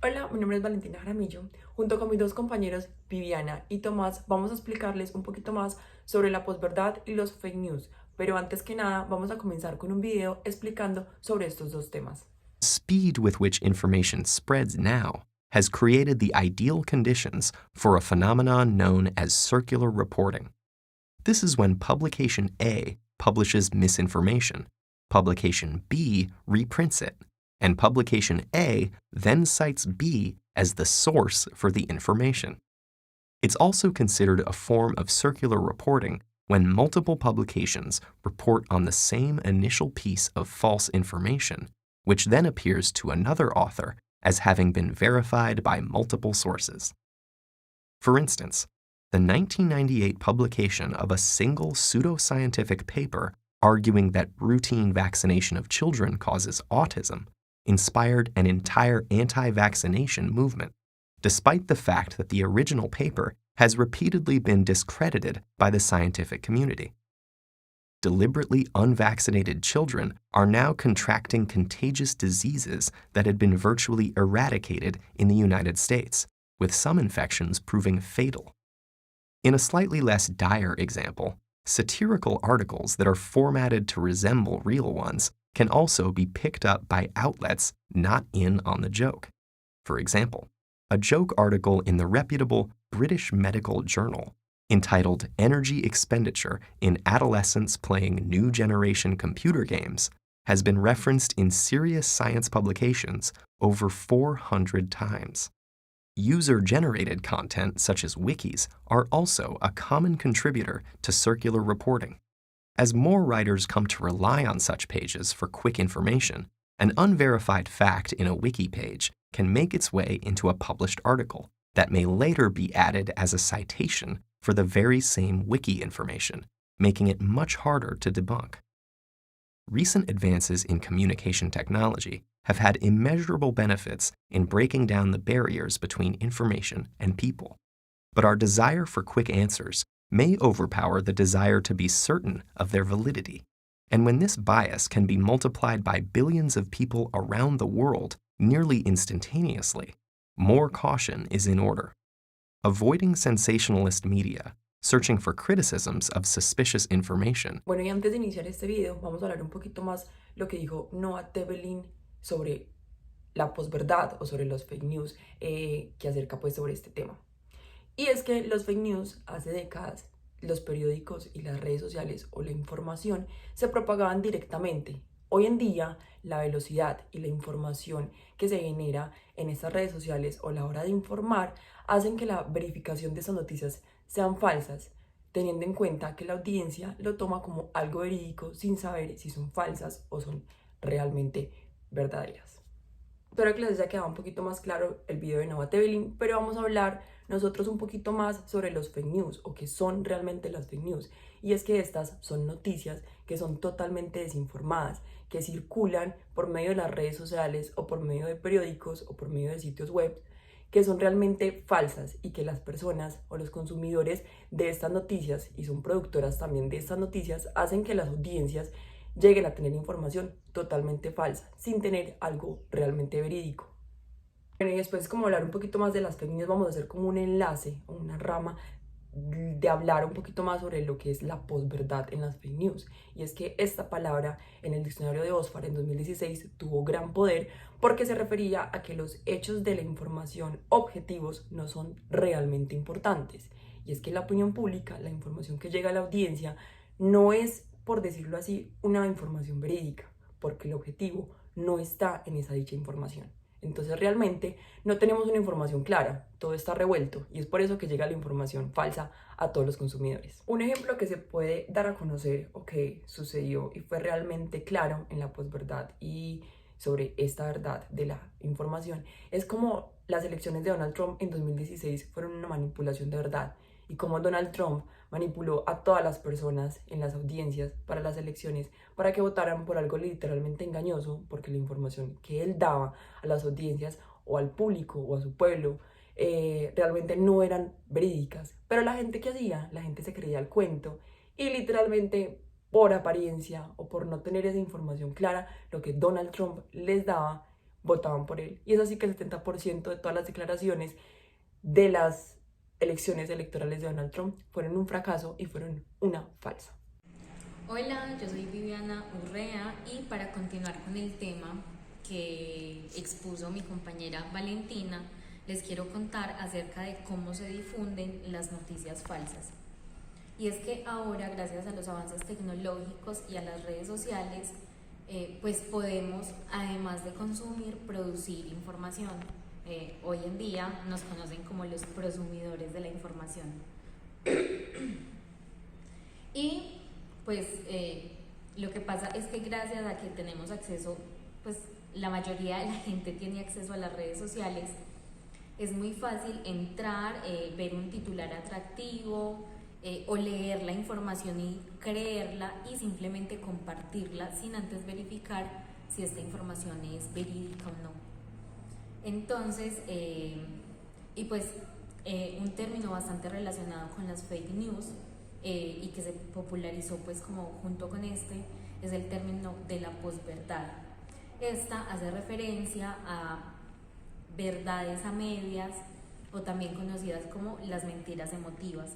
Hola, mi nombre es Valentina Jaramillo. Junto con mis dos compañeros, Viviana y Tomás, vamos a explicarles un poquito más sobre la posverdad y los fake news. Pero antes que nada, vamos a comenzar con un video explicando sobre estos dos temas. Speed with which information spreads now has created the ideal conditions for a phenomenon known as circular reporting. This is when publication A publishes misinformation, publication B reprints it, and publication A then cites B as the source for the information. It's also considered a form of circular reporting when multiple publications report on the same initial piece of false information, which then appears to another author as having been verified by multiple sources. For instance, the 1998 publication of a single pseudoscientific paper arguing that routine vaccination of children causes autism inspired an entire anti-vaccination movement, despite the fact that the original paper has repeatedly been discredited by the scientific community. Deliberately unvaccinated children are now contracting contagious diseases that had been virtually eradicated in the United States, with some infections proving fatal. In a slightly less dire example, satirical articles that are formatted to resemble real ones can also be picked up by outlets not in on the joke. For example, a joke article in the reputable British Medical Journal entitled Energy Expenditure in Adolescents Playing New Generation Computer Games has been referenced in serious science publications over 400 times. User-generated content such as wikis are also a common contributor to circular reporting. As more writers come to rely on such pages for quick information, an unverified fact in a wiki page can make its way into a published article that may later be added as a citation for the very same wiki information, making it much harder to debunk. Recent advances in communication technology have had immeasurable benefits in breaking down the barriers between information and people. But our desire for quick answers may overpower the desire to be certain of their validity. And when this bias can be multiplied by billions of people around the world nearly instantaneously, more caution is in order. Avoiding sensationalist media, searching for criticisms of suspicious information. Bueno, y antes de iniciar este video, vamos a hablar un poquito más lo que dijo Noah Tebelin sobre la posverdad o sobre los fake news que acerca pues sobre este tema. Y es que los fake news hace décadas, los periódicos y las redes sociales o la información se propagaban directamente. Hoy en día, la velocidad y la información que se genera en estas redes sociales o la hora de informar hacen que la verificación de estas noticias sean falsas, teniendo en cuenta que la audiencia lo toma como algo verídico sin saber si son falsas o son realmente verdaderas. Espero que les haya quedado un poquito más claro el video de Noah Tebelin, pero vamos a hablar nosotros un poquito más sobre los fake news o qué son realmente las fake news. Y es que estas son noticias que son totalmente desinformadas, que circulan por medio de las redes sociales o por medio de periódicos o por medio de sitios web, que son realmente falsas y que las personas o los consumidores de estas noticias, y son productoras también de estas noticias, hacen que las audiencias lleguen a tener información totalmente falsa, sin tener algo realmente verídico. Bueno, y después como hablar un poquito más de las fake news, vamos a hacer como un enlace o una rama de hablar un poquito más sobre lo que es la posverdad en las fake news. Y es que esta palabra en el diccionario de Oxford en 2016 tuvo gran poder porque se refería a que los hechos de la información objetivos no son realmente importantes. Y es que la opinión pública, la información que llega a la audiencia, no es, por decirlo así, una información verídica, porque el objetivo no está en esa dicha información. Entonces realmente no tenemos una información clara, todo está revuelto y es por eso que llega la información falsa a todos los consumidores. Un ejemplo que se puede dar a conocer o que sucedió y fue realmente claro en la posverdad y sobre esta verdad de la información es como las elecciones de Donald Trump en 2016 fueron una manipulación de verdad y como Donald Trump manipuló a todas las personas en las audiencias para las elecciones para que votaran por algo literalmente engañoso, porque la información que él daba a las audiencias o al público o a su pueblo realmente no eran verídicas. Pero la gente que hacía, la gente se creía el cuento y literalmente por apariencia o por no tener esa información clara, lo que Donald Trump les daba, votaban por él. Y es así que el 70% de todas las declaraciones de las elecciones electorales de Donald Trump fueron un fracaso y fueron una falsa. Hola, yo soy Viviana Urrea y para continuar con el tema que expuso mi compañera Valentina, les quiero contar acerca de cómo se difunden las noticias falsas. Y es que ahora, gracias a los avances tecnológicos y a las redes sociales, pues podemos, además de consumir, producir información. Hoy en día nos conocen como los prosumidores de la información. Y pues lo que pasa es que gracias a que tenemos acceso, pues la mayoría de la gente tiene acceso a las redes sociales, es muy fácil entrar, ver un titular atractivo o leer la información y creerla y simplemente compartirla sin antes verificar si esta información es verídica o no. Entonces, y pues un término bastante relacionado con las fake news y que se popularizó pues como junto con este es el término de la posverdad. Esta hace referencia a verdades a medias o también conocidas como las mentiras emotivas.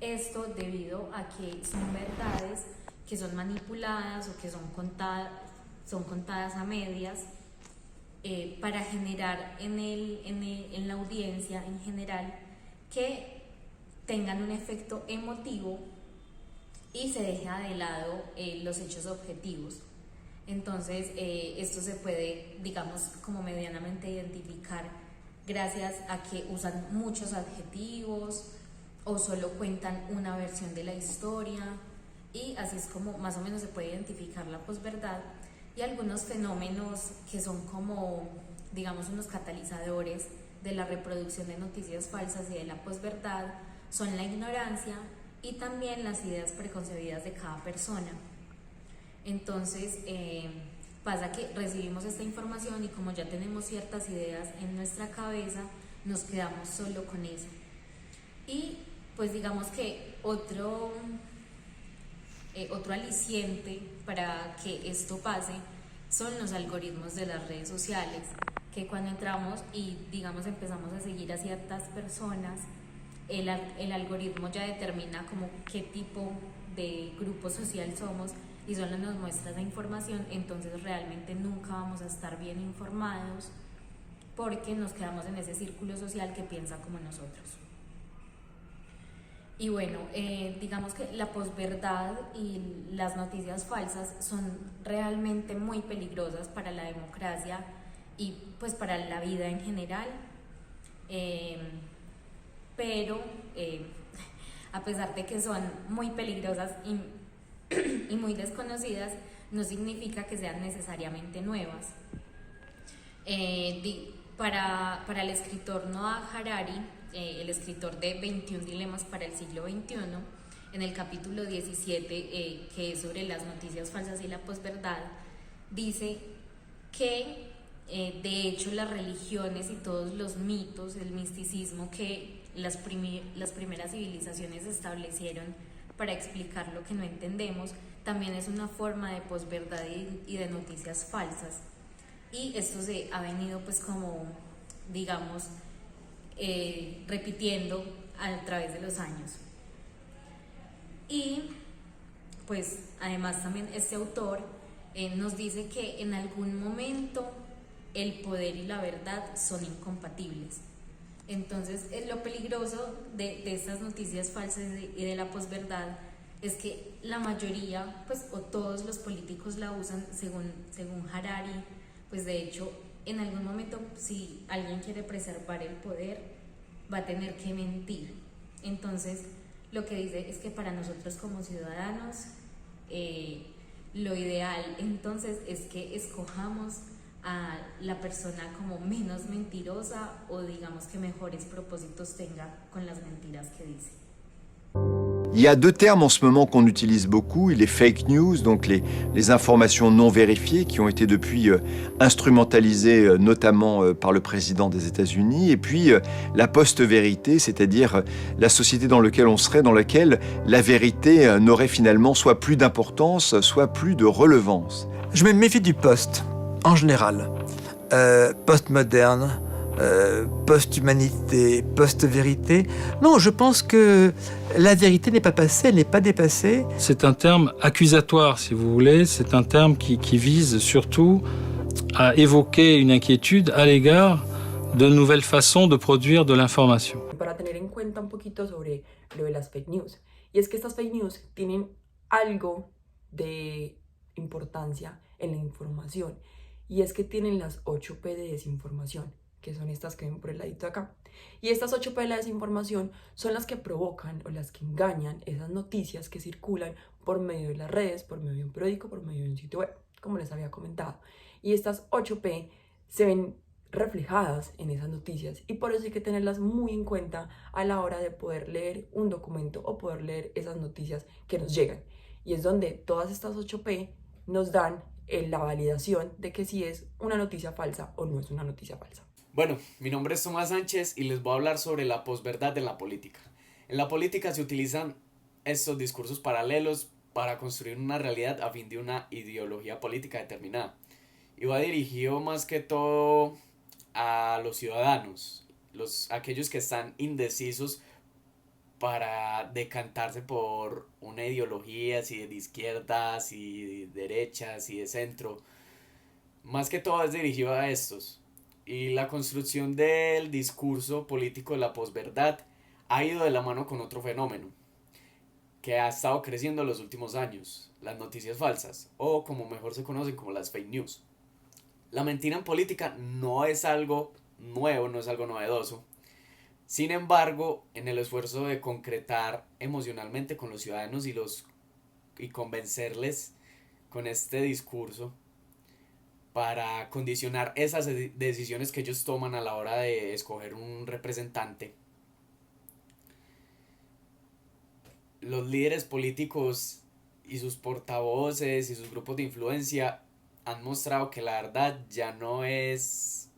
Esto debido a que son verdades que son manipuladas o que son contadas a medias para generar en la audiencia en general que tengan un efecto emotivo y se deja de lado los hechos objetivos. Entonces esto se puede, digamos, como medianamente identificar gracias a que usan muchos adjetivos o solo cuentan una versión de la historia, y así es como más o menos se puede identificar la posverdad. Y algunos fenómenos que son como, digamos, unos catalizadores de la reproducción de noticias falsas y de la posverdad son la ignorancia y también las ideas preconcebidas de cada persona. Entonces pasa que recibimos esta información y como ya tenemos ciertas ideas en nuestra cabeza, nos quedamos solo con eso. Y pues digamos que otro aliciente para que esto pase son los algoritmos de las redes sociales, que cuando entramos y digamos empezamos a seguir a ciertas personas, el algoritmo ya determina como qué tipo de grupo social somos y solo nos muestra esa información. Entonces realmente nunca vamos a estar bien informados porque nos quedamos en ese círculo social que piensa como nosotros. Y bueno, digamos que la posverdad y las noticias falsas son realmente muy peligrosas para la democracia y pues para la vida en general, pero a pesar de que son muy peligrosas y muy desconocidas, no significa que sean necesariamente nuevas. Para el escritor Noah Harari, el escritor de 21 dilemas para el siglo XXI, en el capítulo 17, que es sobre las noticias falsas y la posverdad, dice que de hecho las religiones y todos los mitos, el misticismo que las primeras civilizaciones establecieron para explicar lo que no entendemos, también es una forma de posverdad y de noticias falsas. Y esto se ha venido pues como, digamos, repitiendo a través de los años. Y pues además también este autor nos dice que en algún momento el poder y la verdad son incompatibles. Entonces lo peligroso de estas noticias falsas y de la posverdad es que la mayoría pues o todos los políticos la usan según Harari. Pues de hecho en algún momento si alguien quiere preservar el poder va a tener que mentir. Entonces lo que dice es que para nosotros como ciudadanos lo ideal entonces es que escojamos a la persona como menos mentirosa o digamos que mejores propósitos tenga con las mentiras que dice. Il y a deux termes en ce moment qu'on utilise beaucoup, les fake news, donc les informations non vérifiées qui ont été depuis instrumentalisées notamment par le président des États-Unis, et puis la post-vérité, c'est-à-dire la société dans laquelle on serait, dans laquelle la vérité n'aurait finalement soit plus d'importance, soit plus de relevance. Je me méfie du post, en général. post-moderne, post-humanité, post-vérité. Non, je pense que la vérité n'est pas passée, elle n'est pas dépassée. C'est un terme accusatoire, si vous voulez. C'est un terme qui vise surtout à évoquer une inquiétude à l'égard de nouvelles façons de produire de l'information. Para tener en cuenta un poquito sobre lo de las fake news. Y es que estas fake news tienen algo de importancia en la información. Y es que tienen las 8P de desinformación, que son estas que ven por el ladito de acá. Y estas 8P de la desinformación son las que provocan o las que engañan esas noticias que circulan por medio de las redes, por medio de un periódico, por medio de un sitio web, como les había comentado. Y estas 8P se ven reflejadas en esas noticias y por eso hay que tenerlas muy en cuenta a la hora de poder leer un documento o poder leer esas noticias que nos llegan. Y es donde todas estas 8P nos dan la validación de que si es una noticia falsa o no es una noticia falsa. Bueno, mi nombre es Tomás Sánchez y les voy a hablar sobre la posverdad en la política. En la política se utilizan estos discursos paralelos para construir una realidad a fin de una ideología política determinada. Y va dirigido más que todo a los ciudadanos, aquellos que están indecisos para decantarse por una ideología, si de izquierda, si de derecha, si de centro. Más que todo es dirigido a estos. Y la construcción del discurso político de la posverdad ha ido de la mano con otro fenómeno que ha estado creciendo en los últimos años, las noticias falsas, o como mejor se conocen como las fake news. La mentira en política no es algo nuevo, no es algo novedoso. Sin embargo, en el esfuerzo de concretar emocionalmente con los ciudadanos y convencerles con este discurso para condicionar esas decisiones que ellos toman a la hora de escoger un representante, los líderes políticos y sus portavoces y sus grupos de influencia han mostrado que la verdad ya no es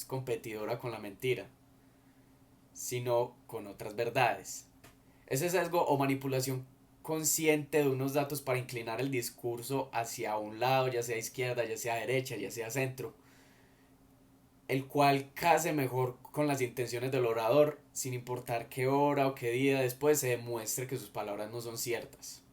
competidora con la mentira, sino con otras verdades. Ese sesgo o manipulación consciente de unos datos para inclinar el discurso hacia un lado, ya sea izquierda, ya sea derecha, ya sea centro, el cual case mejor con las intenciones del orador, sin importar qué hora o qué día después se demuestre que sus palabras no son ciertas.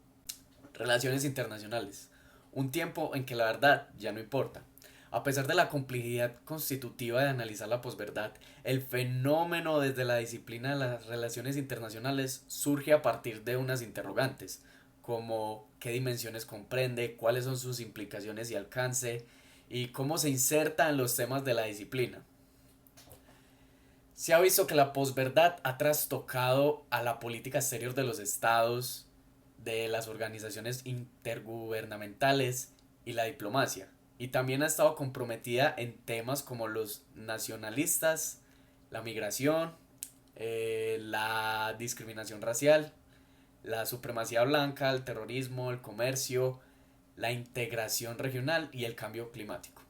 Relaciones internacionales. Un tiempo en que la verdad ya no importa. A pesar de la complejidad constitutiva de analizar la posverdad, el fenómeno desde la disciplina de las relaciones internacionales surge a partir de unas interrogantes, como qué dimensiones comprende, cuáles son sus implicaciones y alcance, y cómo se inserta en los temas de la disciplina. Se ha visto que la posverdad ha trastocado a la política exterior de los estados, de las organizaciones intergubernamentales y la diplomacia, y también ha estado comprometida en temas como los nacionalistas, la migración, la discriminación racial, la supremacía blanca, el terrorismo, el comercio, la integración regional y el cambio climático.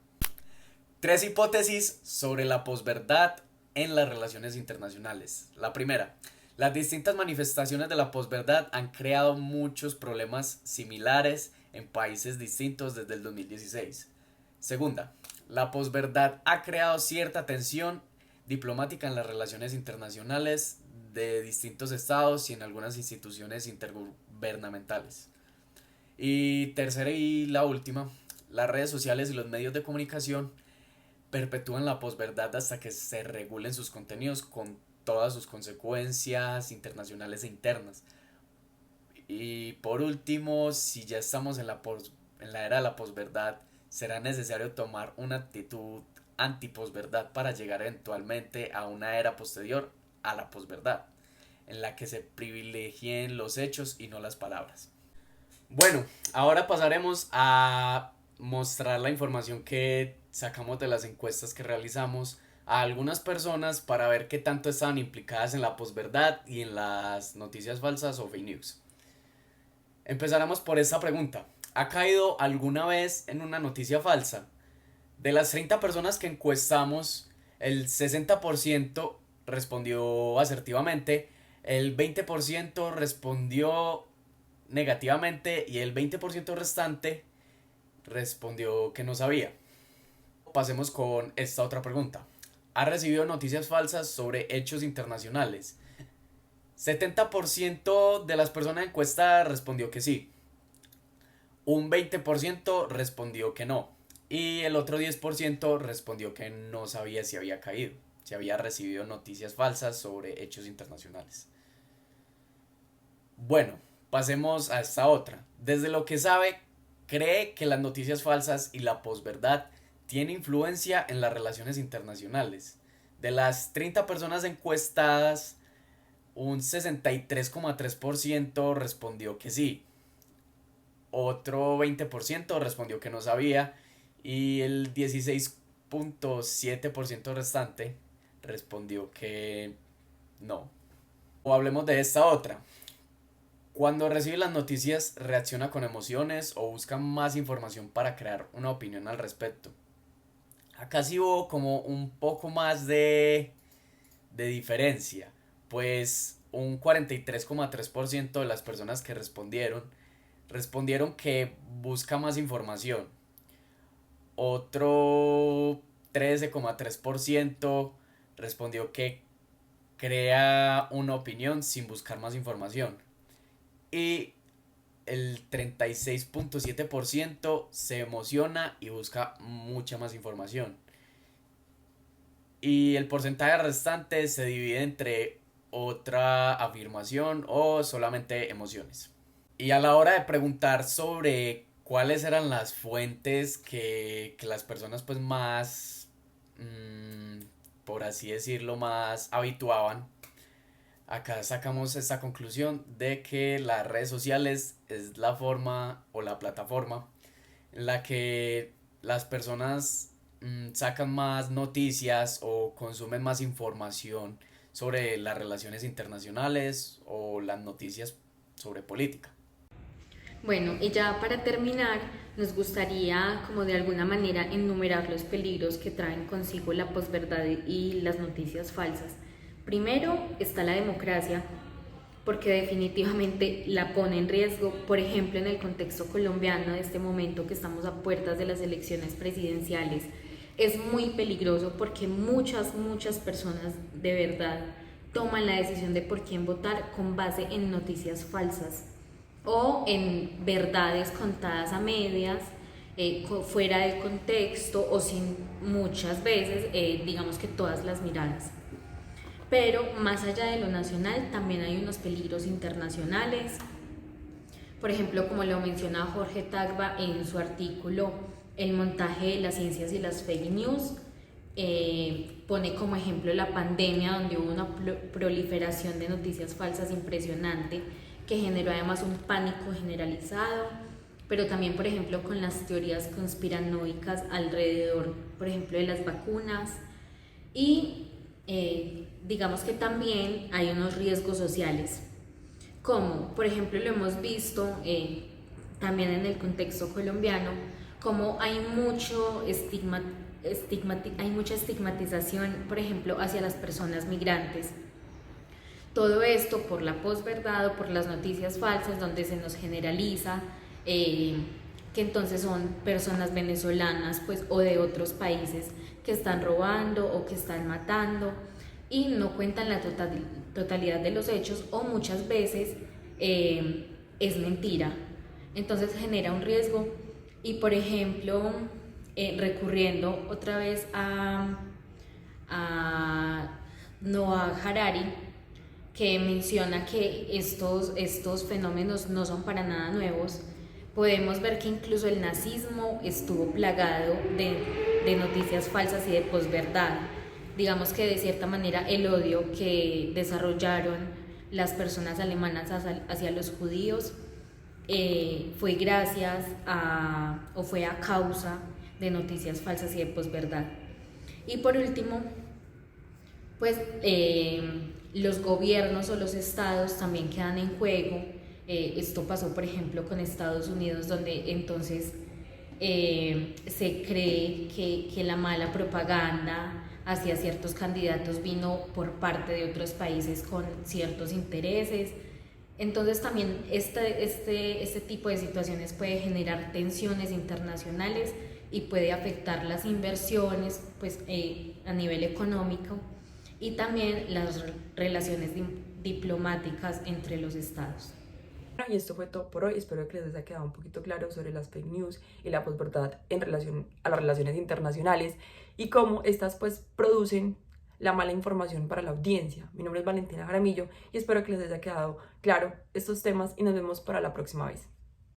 3 hipótesis sobre la posverdad en las relaciones internacionales. La primera: las distintas manifestaciones de la posverdad han creado muchos problemas similares en países distintos desde el 2016. Segunda, la posverdad ha creado cierta tensión diplomática en las relaciones internacionales de distintos estados y en algunas instituciones intergubernamentales. Y tercera y la última, las redes sociales y los medios de comunicación perpetúan la posverdad hasta que se regulen sus contenidos con todas sus consecuencias internacionales e internas. Y por último, si ya estamos en la era de la posverdad, será necesario tomar una actitud antiposverdad para llegar eventualmente a una era posterior a la posverdad, en la que se privilegien los hechos y no las palabras. Bueno, ahora pasaremos a mostrar la información que sacamos de las encuestas que realizamos a algunas personas para ver qué tanto estaban implicadas en la posverdad y en las noticias falsas o fake news. Empezaremos por esta pregunta: ¿ha caído alguna vez en una noticia falsa? De las 30 personas que encuestamos, el 60% respondió asertivamente, el 20% respondió negativamente y el 20% restante respondió que no sabía. pasemos con esta otra pregunta. ¿Ha recibido noticias falsas sobre hechos internacionales? 70% de las personas encuestadas respondió que sí. Un 20% respondió que no. Y el otro 10% respondió que no sabía si había caído, si había recibido noticias falsas sobre hechos internacionales. Bueno, pasemos a esta otra. Desde lo que sabe, cree que las noticias falsas y la posverdad tienen influencia en las relaciones internacionales. De las 30 personas encuestadas, un 63,3% respondió que sí. Otro 20% respondió que no sabía. Y el 16,7% restante respondió que no. O hablemos de esta otra. Cuando recibe las noticias, reacciona con emociones o busca más información para crear una opinión al respecto. Acá sí hubo como un poco más de diferencia, pues un 43,3% de las personas que respondieron que busca más información. Otro 13,3% respondió que crea una opinión sin buscar más información. Y el 36,7% se emociona y busca mucha más información. Y el porcentaje restante se divide entre otra afirmación o solamente emociones. Y a la hora de preguntar sobre cuáles eran las fuentes que las personas pues más, por así decirlo, más habituaban, acá sacamos esta conclusión de que las redes sociales es la forma o la plataforma en la que las personas sacan más noticias o consumen más información sobre las relaciones internacionales o las noticias sobre política. Bueno, y ya para terminar, nos gustaría como de alguna manera enumerar los peligros que traen consigo la posverdad y las noticias falsas. Primero está la democracia, porque definitivamente la pone en riesgo, por ejemplo en el contexto colombiano de este momento que estamos a puertas de las elecciones presidenciales. Es muy peligroso porque muchas personas de verdad toman la decisión de por quién votar con base en noticias falsas o en verdades contadas a medias, fuera del contexto o sin muchas veces, digamos que todas las miradas. Pero más allá de lo nacional también hay unos peligros internacionales. Por ejemplo, como lo menciona Jorge Tagba en su artículo El montaje de las ciencias y las fake news, pone como ejemplo la pandemia, donde hubo una proliferación de noticias falsas impresionante que generó además un pánico generalizado, pero también, por ejemplo, con las teorías conspiranoicas alrededor, por ejemplo, de las vacunas. Y digamos que también hay unos riesgos sociales, como por ejemplo lo hemos visto también en el contexto colombiano, como hay mucha estigmatización, por ejemplo, hacia las personas migrantes. Todo esto por la posverdad o por las noticias falsas, donde se nos generaliza que entonces son personas venezolanas pues, o de otros países que están robando o que están matando, y no cuentan la totalidad de los hechos, o muchas veces es mentira. Entonces genera un riesgo. Y por ejemplo, recurriendo otra vez a Noah Harari, que menciona que estos fenómenos no son para nada nuevos, podemos ver que incluso el nazismo estuvo plagado de noticias falsas y de posverdad. Digamos que de cierta manera el odio que desarrollaron las personas alemanas hacia los judíos fue gracias o fue a causa de noticias falsas y de posverdad. Y por último, pues los gobiernos o los estados también quedan en juego. Esto pasó, por ejemplo, con Estados Unidos, donde entonces se cree que la mala propaganda hacia ciertos candidatos vino por parte de otros países con ciertos intereses. Entonces también este tipo de situaciones puede generar tensiones internacionales y puede afectar las inversiones pues, a nivel económico y también las relaciones diplomáticas entre los estados. Y esto fue todo por hoy. Espero que les haya quedado un poquito claro sobre las fake news y la posverdad en relación a las relaciones internacionales y cómo estas pues producen la mala información para la audiencia. Mi nombre es Valentina Jaramillo y espero que les haya quedado claro estos temas y nos vemos para la próxima vez.